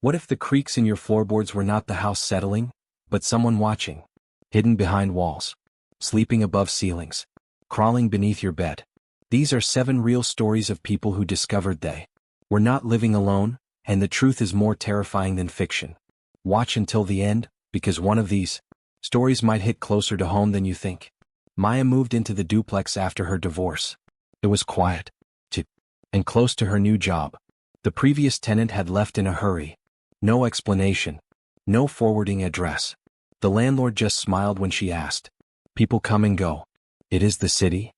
What if the creaks in your floorboards were not the house settling, but someone watching, hidden behind walls, sleeping above ceilings, crawling beneath your bed? These are 7 real stories of people who discovered they were not living alone, and the truth is more terrifying than fiction. Watch until the end, because one of these stories might hit closer to home than you think. Maya moved into the duplex after her divorce. It was quiet, and close to her new job. The previous tenant had left in a hurry. No explanation. No forwarding address. The landlord just smiled when she asked. People come and go. It is the city.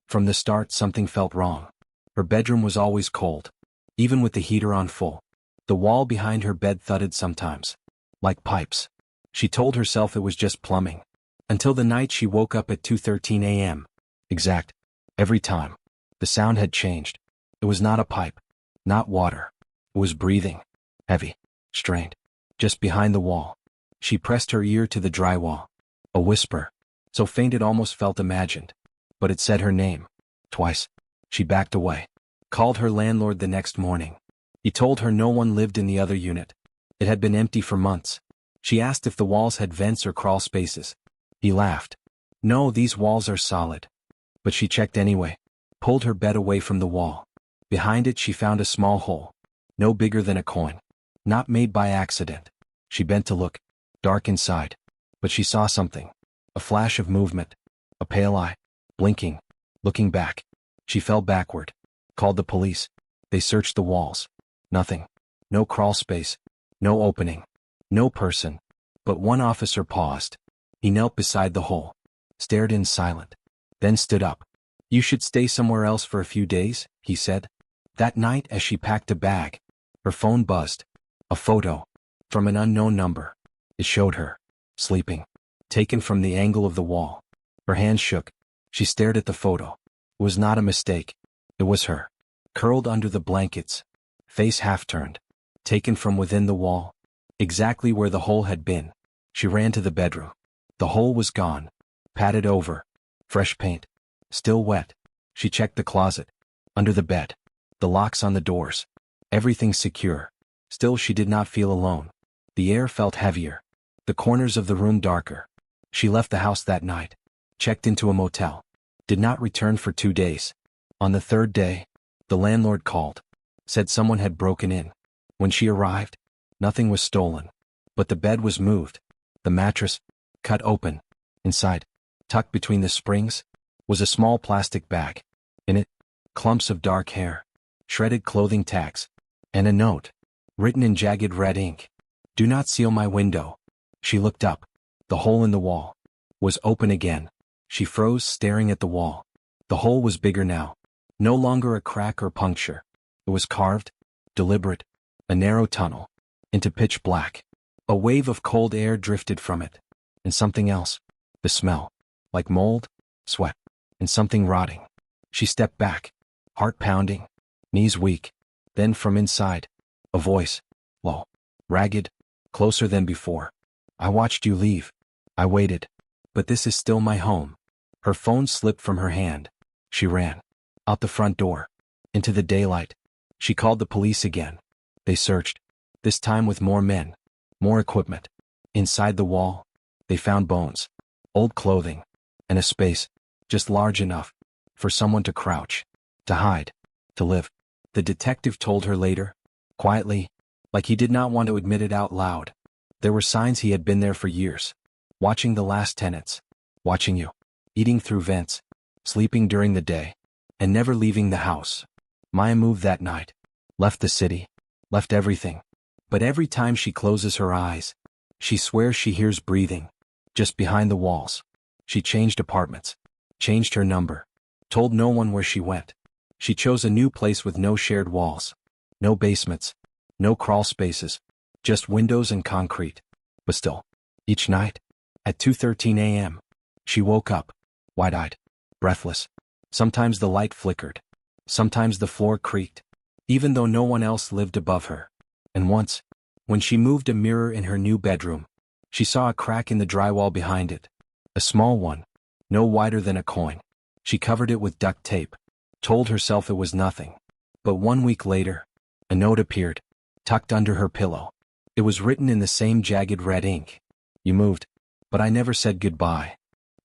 From the start, something felt wrong. Her bedroom was always cold, even with the heater on full. The wall behind her bed thudded sometimes, like pipes. She told herself it was just plumbing. Until the night she woke up at 2:13 a.m. Exact. Every time. The sound had changed. It was not a pipe. Not water. It was breathing. Heavy. Strained. Just behind the wall. She pressed her ear to the drywall. A whisper. So faint it almost felt imagined. But it said her name. Twice. She backed away. Called her landlord the next morning. He told her no one lived in the other unit. It had been empty for months. She asked if the walls had vents or crawl spaces. He laughed. No, these walls are solid. But she checked anyway. Pulled her bed away from the wall. Behind it she found a small hole. No bigger than a coin. Not made by accident. She bent to look. Dark inside. But she saw something. A flash of movement. A pale eye. Blinking. Looking back. She fell backward. Called the police. They searched the walls. Nothing. No crawl space. No opening. No person. But one officer paused. He knelt beside the hole. Stared in silent. Then stood up. You should stay somewhere else for a few days, he said. That night as she packed a bag, her phone buzzed. A photo. From an unknown number. It showed her. Sleeping. Taken from the angle of the wall. Her hands shook. She stared at the photo. It was not a mistake. It was her. Curled under the blankets. Face half turned. Taken from within the wall. Exactly where the hole had been. She ran to the bedroom. The hole was gone. Padded over. Fresh paint. Still wet. She checked the closet. Under the bed. The locks on the doors. Everything secure. Still she did not feel alone. The air felt heavier. The corners of the room darker. She left the house that night. Checked into a motel. Did not return for 2 days. On the 3rd day, the landlord called. Said someone had broken in. When she arrived, nothing was stolen. But the bed was moved. The mattress, cut open. Inside, tucked between the springs, was a small plastic bag. In it, clumps of dark hair, shredded clothing tags, and a note, written in jagged red ink. Do not seal my window. She looked up. The hole in the wall was open again. She froze, staring at the wall. The hole was bigger now. No longer a crack or puncture. It was carved, deliberate, a narrow tunnel, into pitch black. A wave of cold air drifted from it. And something else. The smell. Like mold, sweat, and something rotting. She stepped back, heart pounding, knees weak. Then from inside, a voice, low, ragged, closer than before. I watched you leave. I waited. But this is still my home. Her phone slipped from her hand. She ran. Out the front door. Into the daylight. She called the police again. They searched. This time with more men. More equipment. Inside the wall, they found bones. Old clothing. And a space. Just large enough. For someone to crouch. To hide. To live. The detective told her later. Quietly. Like he did not want to admit it out loud. There were signs he had been there for years. Watching the last tenants. Watching you. Eating through vents. Sleeping during the day. And never leaving the house. Maya moved that night. Left the city. Left everything. But every time she closes her eyes, she swears she hears breathing. Just behind the walls. She changed apartments. Changed her number. Told no one where she went. She chose a new place with no shared walls. No basements. No crawl spaces. Just windows and concrete. But still, each night, at 2:13 a.m., she woke up, wide-eyed, breathless. Sometimes the light flickered. Sometimes the floor creaked, even though no one else lived above her. And once, when she moved a mirror in her new bedroom, she saw a crack in the drywall behind it. A small one, no wider than a coin. She covered it with duct tape, told herself it was nothing. But 1 week later, a note appeared, tucked under her pillow. It was written in the same jagged red ink. You moved, but I never said goodbye.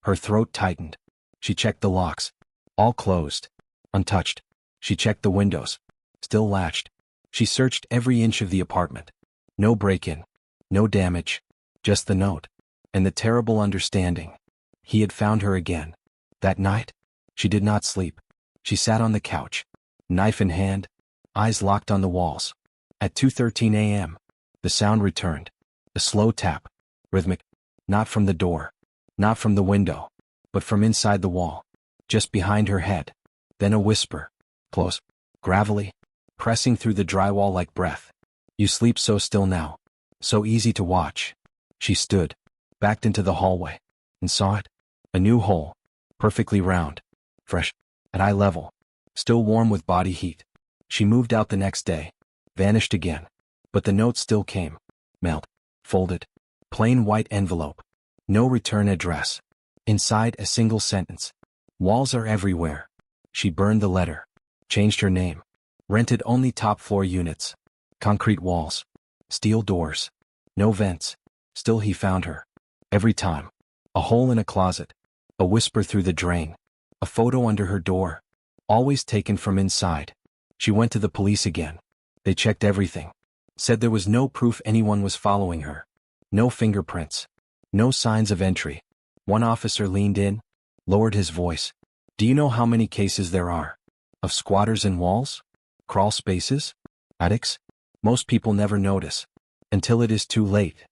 Her throat tightened. She checked the locks. All closed. Untouched. She checked the windows. Still latched. She searched every inch of the apartment. No break-in. No damage. Just the note. And the terrible understanding. He had found her again. That night, she did not sleep. She sat on the couch, knife in hand, eyes locked on the walls. At 2:13 a.m., the sound returned. A slow tap. Rhythmic. Not from the door. Not from the window. But from inside the wall. Just behind her head. Then a whisper. Close. Gravelly. Pressing through the drywall like breath. You sleep so still now. So easy to watch. She stood. Backed into the hallway. And saw it. A new hole. Perfectly round. Fresh. At eye level. Still warm with body heat. She moved out the next day. Vanished again. But the note still came. Mailed. Folded. Plain white envelope. No return address. Inside a single sentence. Walls are everywhere. She burned the letter. Changed her name. Rented only top floor units. Concrete walls. Steel doors. No vents. Still he found her. Every time. A hole in a closet. A whisper through the drain. A photo under her door. Always taken from inside. She went to the police again. They checked everything. Said there was no proof anyone was following her. No fingerprints. No signs of entry. One officer leaned in, lowered his voice. Do you know how many cases there are? Of squatters in walls? Crawl spaces? Attics? Most people never notice. Until it is too late.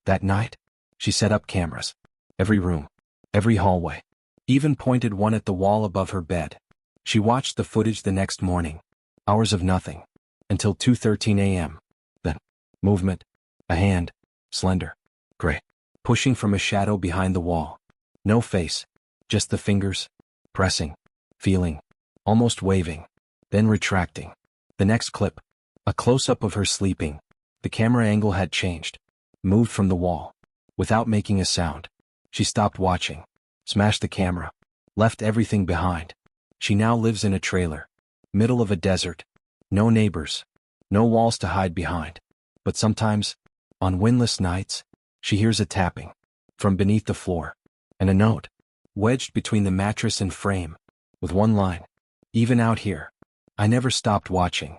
That night, she set up cameras. Every room. Every hallway. Even pointed one at the wall above her bed. She watched the footage the next morning. Hours of nothing. Until 2:13 a.m. Then, movement. A hand. Slender. Gray. Pushing from a shadow behind the wall. No face. Just the fingers. Pressing. Feeling. Almost waving. Then retracting. The next clip. A close-up of her sleeping. The camera angle had changed. Moved from the wall. Without making a sound. She stopped watching. Smashed the camera. Left everything behind. She now lives in a trailer. Middle of a desert. No neighbors. No walls to hide behind. But sometimes, on windless nights, she hears a tapping. From beneath the floor. And a note. Wedged between the mattress and frame. With one line. Even out here. I never stopped watching.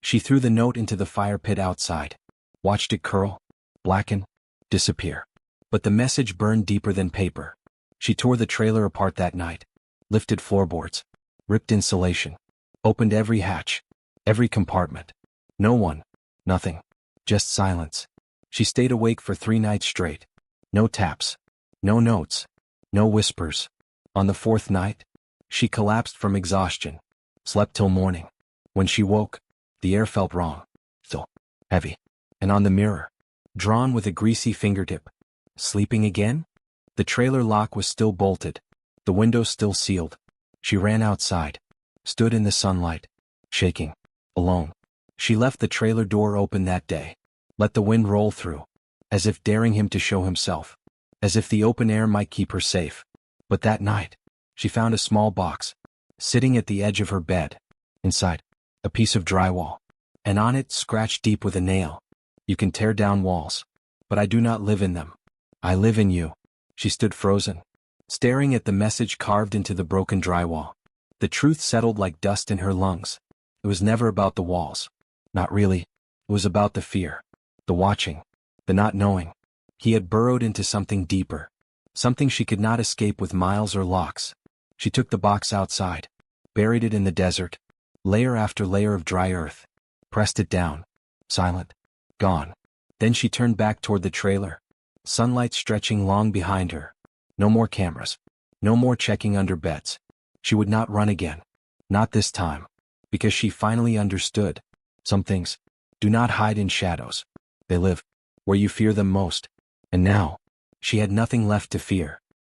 She threw the note into the fire pit outside. Watched it curl. Blacken. Disappear. But the message burned deeper than paper. She tore the trailer apart that night. Lifted floorboards. Ripped insulation. Opened every hatch. Every compartment. No one. Nothing. Just silence. She stayed awake for 3 nights straight. No taps. No notes. No whispers. On the 4th night, she collapsed from exhaustion. Slept till morning. When she woke, the air felt wrong. Still. Heavy. And on the mirror. Drawn with a greasy fingertip. Sleeping again? The trailer lock was still bolted. The windows still sealed. She ran outside. Stood in the sunlight. Shaking. Alone. She left the trailer door open that day. Let the wind roll through. As if daring him to show himself. As if the open air might keep her safe. But that night, she found a small box. Sitting at the edge of her bed. Inside, a piece of drywall. And on it, scratched deep with a nail. You can tear down walls. But I do not live in them. I live in you. She stood frozen. Staring at the message carved into the broken drywall. The truth settled like dust in her lungs. It was never about the walls. Not really. It was about the fear. The watching. The not knowing. He had burrowed into something deeper. Something she could not escape with miles or locks. She took the box outside. Buried it in the desert. Layer after layer of dry earth. Pressed it down. Silent. Gone. Then she turned back toward the trailer. Sunlight stretching long behind her. No more cameras. No more checking under beds. She would not run again. Not this time. Because she finally understood. Some things do not hide in shadows. They live where you fear them most. And now, she had nothing left to fear.